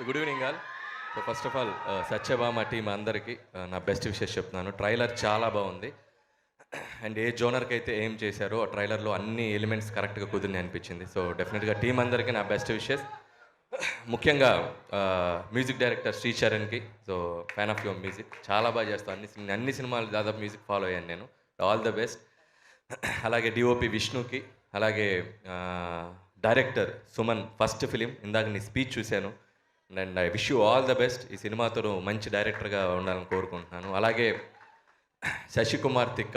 Good evening all. So first of all Satyabhama team అందరికీ నా best wishes చెప్తున్నాను. Trailer చాలా బాగుంది. అండ్ ఏ జోనర్కి అయితే ఏం చేశారో ఆ ట్రైలర్లో అన్ని ఎలిమెంట్స్ కరెక్ట్గా కుదిరినాయి అనిపించింది. సో డెఫినెట్గా టీం అందరికీ నా బెస్ట్ విషెస్. ముఖ్యంగా మ్యూజిక్ డైరెక్టర్ శ్రీ చరణ్కి. So fan of your music, చాలా బాగా చేస్తాను. అన్ని సినిమాలు దాదాపు మ్యూజిక్ ఫాలో అయ్యాను నేను. All the best. అలాగే డిఓపి విష్ణుకి, అలాగే డైరెక్టర్ సుమన్ ఫస్ట్ ఫిలిం, ఇందాక నీ స్పీచ్ చూశాను. And I wish you all the best. ఈ సినిమాతో మంచి డైరెక్టర్గా ఉండాలని కోరుకుంటున్నాను. అలాగే శశికుమార్ తిక్క,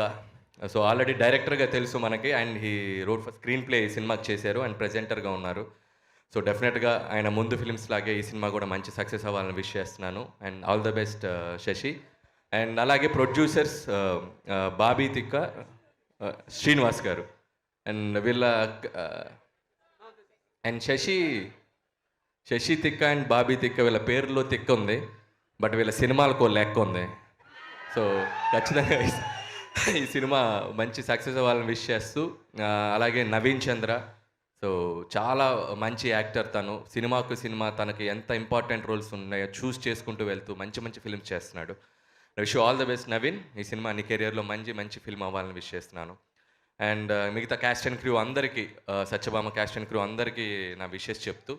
సో ఆల్రెడీ డైరెక్టర్గా తెలుసు మనకి, and he wrote for screen play ఈ సినిమాకి చేశారు అండ్ ప్రెజెంటర్గా ఉన్నారు. సో డెఫినెట్గా ఆయన ముందు ఫిలిమ్స్ లాగే ఈ సినిమా కూడా మంచి సక్సెస్ అవ్వాలని విష్ చేస్తున్నాను. And all the best Shashi. And అలాగే ప్రొడ్యూసర్స్ బాబీ తిక్క, శ్రీనివాస్ గారు, అండ్ వీళ్ళ అండ్ శశి తిక్క అండ్ బాబీ తిక్క, వీళ్ళ పేరులో తిక్క ఉంది, బట్ వీళ్ళ సినిమాలకు లెక్క ఉంది. సో ఖచ్చితంగా ఈ సినిమా మంచి సక్సెస్ అవ్వాలని విష్ చేస్తూ, అలాగే నవీన్ చంద్ర, సో చాలా మంచి యాక్టర్ తను. సినిమాకు సినిమా తనకి ఎంత ఇంపార్టెంట్ రోల్స్ ఉన్నాయో చూస్ చేసుకుంటూ వెళ్తూ మంచి మంచి ఫిల్మ్స్ చేస్తున్నాడు. Wish you all the best Naveen. ఈ సినిమా నీ కెరియర్లో మంచి ఫిల్మ్ అవ్వాలని విష్ చేస్తున్నాను. అండ్ మిగతా క్యాస్ట్ అండ్ క్రూ అందరికీ, సత్యభామ క్యాస్ట్ అండ్ క్రూ అందరికీ నా విషెస్ చెప్తూ,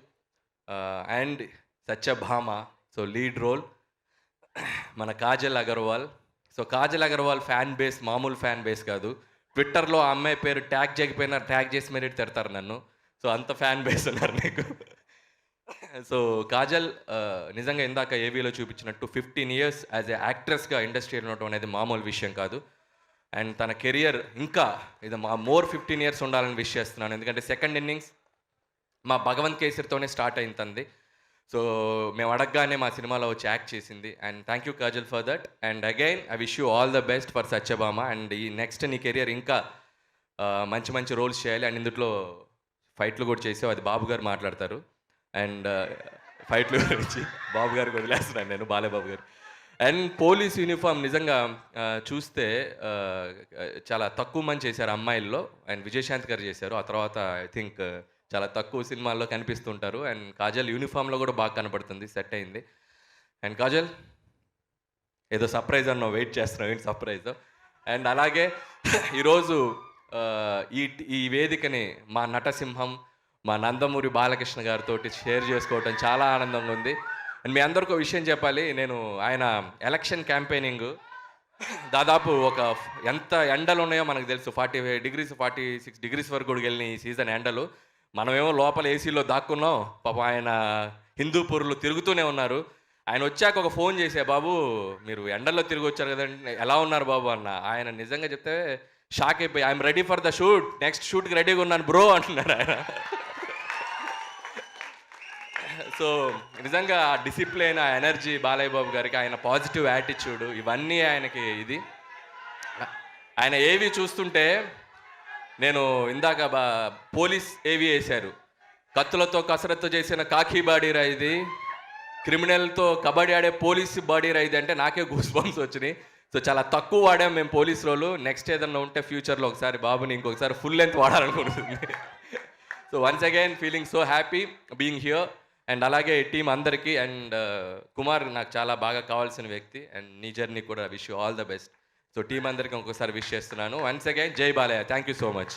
and Satyabhama so lead role మన Kajal Aggarwal. So Kajal Aggarwal fan base మామూలు ఫ్యాన్ బేస్ కాదు. ట్విట్టర్లో ఆ అమ్మాయి పేరు ట్యాగ్ చేయకపోయినా ట్యాగ్ చేసి మరీ తిడతారు నన్ను. సో అంత ఫ్యాన్ బేస్ ఉన్నారు నీకు. సో కాజల్ నిజంగా ఇందాక ఏవీలో చూపించినట్టు 15 years యాజ్ ఎ యాక్ట్రెస్గా ఇండస్ట్రీలో ఉండటం అనేది మామూలు విషయం కాదు. అండ్ తన కెరియర్ ఇంకా ఇది మోర్ 15 years ఉండాలని విష్ చేస్తున్నాను. ఎందుకంటే సెకండ్ ఇన్నింగ్స్ మా భగవంత్ కేసరితోనే స్టార్ట్ అయింది తంది. సో మేము అడగగానే మా సినిమాలో వచ్చి యాక్ట్ చేసింది. And thank you Kajal for that. And again I wish you all the best for Satyabhama. And ఈ నెక్స్ట్ నీ కెరియర్ ఇంకా మంచి రోల్స్ చేయాలి. అండ్ ఇందులో ఫైట్లు కూడా చేసావు, అది బాబు గారు మాట్లాడతారు. అండ్ ఫైట్లు గురించి బాబు గారికి వదిలేస్తున్నాను నేను, బాలేబాబు గారు. అండ్ పోలీస్ యూనిఫామ్ నిజంగా చూస్తే చాలా తక్కువ మంది చేశారు అమ్మాయిల్లో. అండ్ విజయశాంతి గారు చేశారు. ఆ తర్వాత ఐ థింక్ చాలా తక్కువ సినిమాల్లో కనిపిస్తుంటారు. అండ్ కాజల్ యూనిఫామ్లో కూడా బాగా కనపడుతుంది, సెట్ అయింది. అండ్ కాజల్ ఏదో సర్ప్రైజ్ అన్నావు, వెయిట్ చేస్తున్నావు, ఏంటి సర్ప్రైజ్. అండ్ అలాగే ఈరోజు ఈ వేదికని మా నటసింహం, మా నందమూరి బాలకృష్ణ గారితో షేర్ చేసుకోవటం చాలా ఆనందంగా ఉంది. అండ్ మీ అందరికీ ఒక విషయం చెప్పాలి. నేను ఆయన ఎలక్షన్ క్యాంపెయినింగ్ దాదాపు ఎంత ఎండలు ఉన్నాయో మనకు తెలుసు. 45 degrees 46 degrees వరకు కూడా వెళ్ళిన ఈ సీజన్ ఎండలు. మనమేమో లోపల ఏసీలో దాక్కున్నాం. పాపం ఆయన హిందూపూర్లో తిరుగుతూనే ఉన్నారు. ఆయన వచ్చాక ఒక ఫోన్ చేసా, బాబు మీరు ఎండల్లో తిరిగి వచ్చారు కదండి, ఎలా ఉన్నారు బాబు అన్న. ఆయన నిజంగా చెప్తే షాక్ అయిపోయి, I'm ready for the shoot, next షూట్కి రెడీగా ఉన్నాను బ్రో అంటున్నారు ఆయన. సో నిజంగా ఆ డిసిప్లిన్, ఆ ఎనర్జీ బాలయ్య బాబు గారికి, ఆయన పాజిటివ్ యాటిట్యూడ్, ఇవన్నీ ఆయనకి ఇది. ఆయన ఏవి చూస్తుంటే నేను ఇందాక పోలీస్ ఏవి వేశారు, కత్తులతో కసరత్తు చేసిన కాకి బాడీ రా ఇది, క్రిమినల్తో కబడ్డీ ఆడే పోలీస్ బాడీ రా ఇది అంటే నాకే గూస్ బంప్స్ వచ్చినాయి. సో చాలా తక్కువ వాడాం మేము పోలీస్ రోలు. నెక్స్ట్ ఏదన్నా ఉంటే ఫ్యూచర్లో ఒకసారి బాబుని ఇంకొకసారి ఫుల్ లెంత్ వాడాలనుకుంటుంది. So once again feeling so happy being here. And అలాగే టీం అందరికీ. అండ్ కుమార్ నాకు చాలా బాగా కావాల్సిన వ్యక్తి. అండ్ నీ జర్నీ కూడా wish you all the best. So team అందరికీ ఇంకొకసారి విష్ చేస్తున్నాను. వన్స్ అగైన్ జై Balayya. Thank you so much.